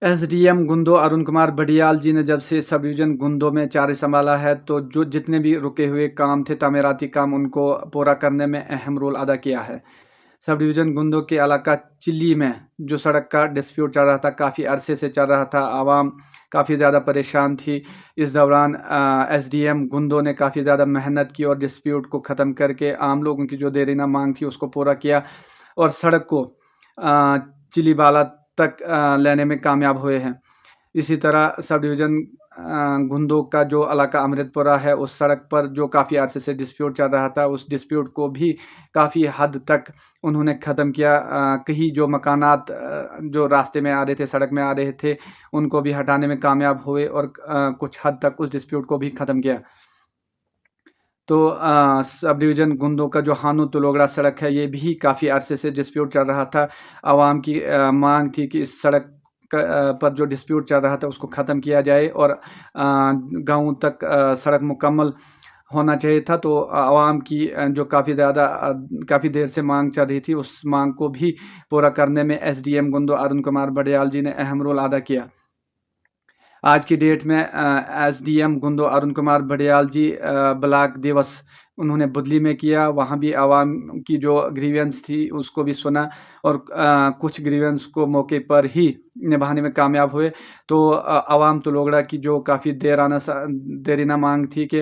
SDM Gundo Arun Kumar Badiyal जी ने जब से सब डिवीजन गुंदो में चार्ज संभाला है, तो जो जितने भी रुके हुए काम थे, तामीराती काम, उनको पूरा करने में अहम रोल अदा किया है। सब डिवीजन गुंदो के इलाका चिल्ली में जो सड़क का डिस्प्यूट चल रहा था, काफ़ी अरसे से चल रहा था, आवाम काफ़ी ज़्यादा परेशान थी। इस दौरान एसडीएम गुंदो ने काफ़ी ज़्यादा मेहनत की और डिस्प्यूट को ख़त्म करके आम लोगों की जो देरीना मांग थी उसको पूरा किया और सड़क को चिलीबाला तक लेने में कामयाब हुए हैं। इसी तरह सब डिवीज़न घुंदो का जो इलाका अमृतपुरा है, उस सड़क पर जो काफ़ी अरसे से डिस्प्यूट चल रहा था, उस डिस्प्यूट को भी काफ़ी हद तक उन्होंने ख़त्म किया। कहीं जो मकानात जो रास्ते में आ रहे थे, सड़क में आ रहे थे, उनको भी हटाने में कामयाब हुए और कुछ हद तक उस डिस्प्यूट को भी ख़त्म किया। तो सब डिवीज़न गुंदो का जो हानू तुलोगड़ा सड़क है, ये भी काफ़ी अरसे से डिस्प्यूट चल रहा था। आवाम की मांग थी कि इस सड़क पर जो डिस्प्यूट चल रहा था उसको ख़त्म किया जाए और गाँव तक सड़क मुकम्मल होना चाहिए था। तो आवाम की जो काफ़ी देर से मांग चल रही थी, उस मांग को भी पूरा करने में एसडीएम गुंदो अरुण कुमार बडियाल जी ने अहम रोल अदा किया। आज की डेट में एसडीएम गुंदो अरुण कुमार बडियाल जी ब्लॉक दिवस उन्होंने बुदली में किया। वहाँ भी आवाम की जो ग्रीवेंस थी उसको भी सुना और कुछ ग्रीवेंस को मौके पर ही निभाने में कामयाब हुए। तो आवाम तुलोगड़ा की जो काफ़ी देरीना मांग थी कि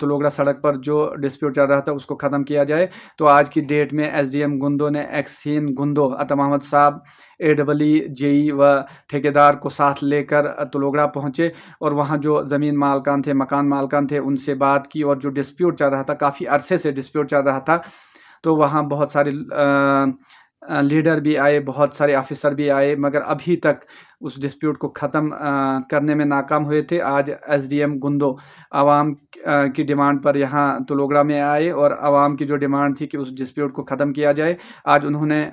तुलोगड़ा सड़क पर जो डिस्प्यूट चल रहा था उसको ख़त्म किया जाए। तो आज की डेट में एसडीएम गुंदो ने एक्सीन गुंदो अता मोहम्मद साहब, एडब्ल्यू जेई व ठेकेदार को साथ लेकर तुलोगड़ा पहुँचे और वहाँ जो ज़मीन मालकान थे, मकान मालकान थे, उनसे बात की और जो डिस्प्यूट चल रहा था, काफ़ी अरसे से डिस्प्यूट चल रहा था, तो वहाँ बहुत सारे लीडर भी आए, बहुत सारे ऑफिसर भी आए, मगर अभी तक उस डिस्प्यूट को ख़त्म करने में नाकाम हुए थे। आज एसडीएम गुंदो आवाम की डिमांड पर यहाँ तुलोगड़ा में आए और आवाम की जो डिमांड थी कि उस डिस्प्यूट को ख़त्म किया जाए, आज उन्होंने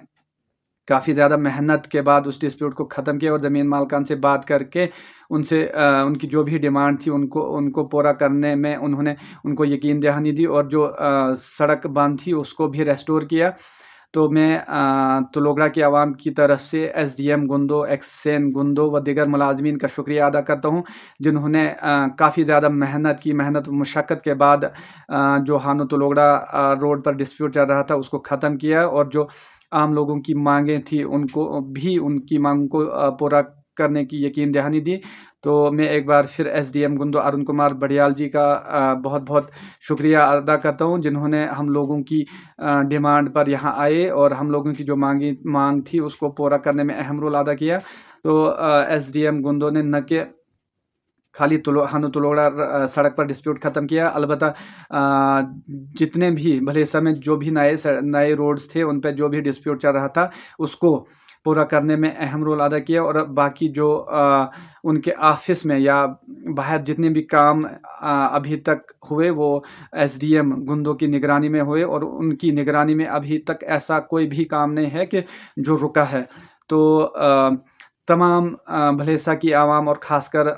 काफ़ी ज़्यादा मेहनत के बाद उस डिस्प्यूट को ख़त्म किया और ज़मीन मालकान से बात करके उनसे उनकी जो भी डिमांड थी उनको पूरा करने में उन्होंने उनको यकीन दहानी दी और जो सड़क बंद थी उसको भी रेस्टोर किया। तो मैं तुलोगड़ा की आवाम की तरफ से एसडीएम गुंदो, एक्सेन गुंदो व दीगर मुलाज़मीन का शुक्रिया अदा करता हूँ, जिन्होंने काफ़ी ज़्यादा मेहनत की, मेहनत व मशक्क़त के बाद जो हानो तुलोगड़ा रोड पर डिस्प्यूट चल रहा था उसको ख़त्म किया और जो आम लोगों की मांगें थी उनको भी उनकी मांग को पूरा करने की यकीन दहानी दी। तो मैं एक बार फिर एसडीएम गुंदो अरुण कुमार बडियाल जी का बहुत-बहुत शुक्रिया अदा करता हूँ, जिन्होंने हम लोगों की डिमांड पर यहाँ आए और हम लोगों की जो मांग थी उसको पूरा करने में अहम रोल अदा किया। तो एसडीएम गुंदो ने न कि खाली हानो तुलोगड़ा सड़क पर डिस्प्यूट ख़त्म किया, अलबत्ता जितने भी भले समय जो भी नए रोड्स थे, उन पे जो भी डिस्प्यूट चल रहा था, उसको पूरा करने में अहम रोल अदा किया और बाकी जो उनके ऑफ़िस में या बाहर जितने भी काम अभी तक हुए, वो एसडीएम गुंदो की निगरानी में हुए और उनकी निगरानी में अभी तक ऐसा कोई भी काम नहीं है कि जो रुका है। तो तमाम भलेसा की आवाम और ख़ासकर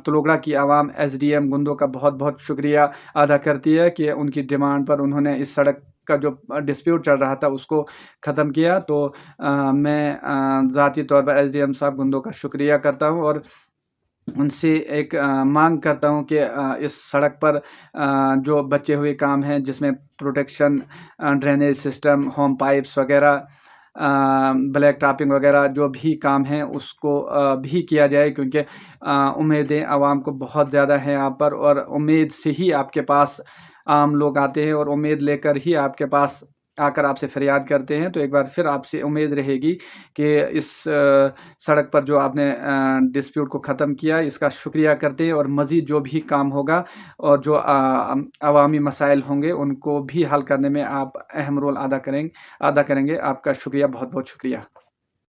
तुलोगड़ा की आवाम एसडीएम गुंदो का बहुत-बहुत शुक्रिया अदा करती है कि उनकी डिमांड पर उन्होंने इस सड़क का जो डिस्प्यूट चल रहा था उसको ख़त्म किया। तो मैं ज़ाती तौर पर एसडीएम साहब गुंदो का शुक्रिया करता हूँ और उनसे एक मांग करता हूँ कि इस सड़क पर जो बचे हुए काम हैं जिसमें protection, drainage system, home pipes वगैरह, ब्लैक टॉपिंग वगैरह जो भी काम है उसको भी किया जाए, क्योंकि उम्मीदें आवाम को बहुत ज़्यादा हैं यहाँ पर और उम्मीद से ही आपके पास आम लोग आते हैं और उम्मीद लेकर ही आपके पास आकर आपसे फरियाद करते हैं। तो एक बार फिर आपसे उम्मीद रहेगी कि इस सड़क पर जो आपने डिस्प्यूट को ख़त्म किया, इसका शुक्रिया करते हैं और मज़ीद जो भी काम होगा और जो अवामी मसाइल होंगे उनको भी हल करने में आप अहम रोल अदा करेंगे। आपका शुक्रिया, बहुत-बहुत शुक्रिया।